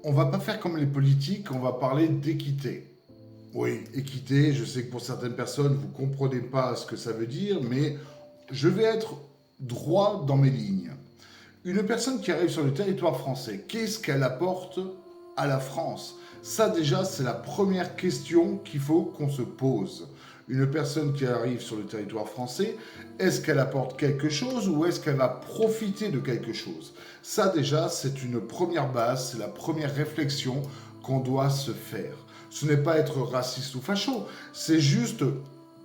on va pas faire comme les politiques, on va parler d'équité. Oui, équité, je sais que pour certaines personnes, vous comprenez pas ce que ça veut dire, mais je vais être droit dans mes lignes. Une personne qui arrive sur le territoire français, qu'est-ce qu'elle apporte à la France? Ça déjà, c'est la première question qu'il faut qu'on se pose. Une personne qui arrive sur le territoire français, est-ce qu'elle apporte quelque chose ou est-ce qu'elle va profiter de quelque chose? Ça déjà, c'est une première base, c'est la première réflexion qu'on doit se faire. Ce n'est pas être raciste ou facho, c'est juste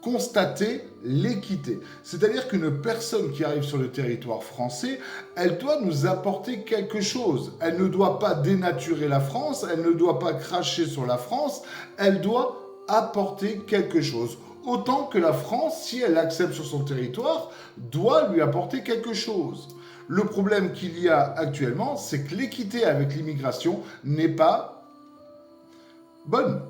constater l'équité. C'est-à-dire qu'une personne qui arrive sur le territoire français, elle doit nous apporter quelque chose. Elle ne doit pas dénaturer la France, elle ne doit pas cracher sur la France, elle doit apporter quelque chose. Autant que la France, si elle l'accepte sur son territoire, doit lui apporter quelque chose. Le problème qu'il y a actuellement, c'est que l'équité avec l'immigration n'est pas bonne.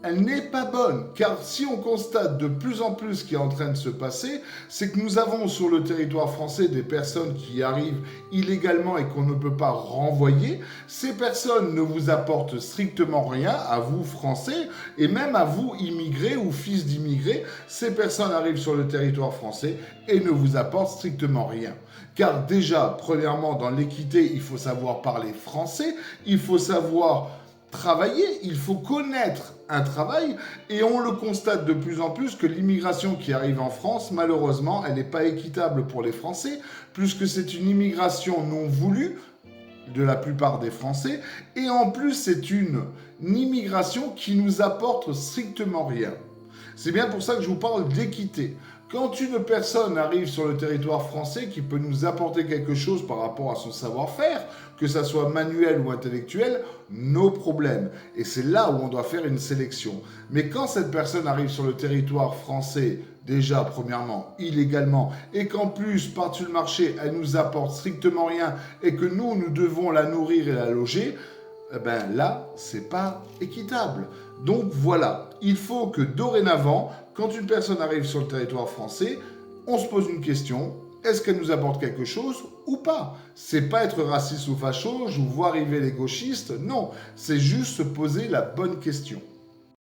Elle n'est pas bonne, car si on constate de plus en plus ce qui est en train de se passer, c'est que nous avons sur le territoire français des personnes qui arrivent illégalement et qu'on ne peut pas renvoyer. Ces personnes ne vous apportent strictement rien, à vous Français, et même à vous immigrés ou fils d'immigrés. Ces personnes arrivent sur le territoire français et ne vous apportent strictement rien. Car déjà, premièrement, dans l'équité, il faut savoir parler français, il faut savoir travailler, il faut connaître un travail, et on le constate de plus en plus que l'immigration qui arrive en France, malheureusement, elle n'est pas équitable pour les Français, puisque c'est une immigration non voulue de la plupart des Français, et en plus c'est une immigration qui nous apporte strictement rien. C'est bien pour ça que je vous parle d'équité. Quand une personne arrive sur le territoire français qui peut nous apporter quelque chose par rapport à son savoir-faire, que ça soit manuel ou intellectuel, nos problèmes. Et c'est là où on doit faire une sélection. Mais quand cette personne arrive sur le territoire français, déjà, premièrement, illégalement, et qu'en plus, par-dessus le marché, elle nous apporte strictement rien, et que nous devons la nourrir et la loger, eh ben là, c'est pas équitable. Donc voilà, il faut que dorénavant, quand une personne arrive sur le territoire français, on se pose une question, est-ce qu'elle nous apporte quelque chose ou pas? C'est pas être raciste ou facho, je vous vois arriver les gauchistes, non, c'est juste se poser la bonne question.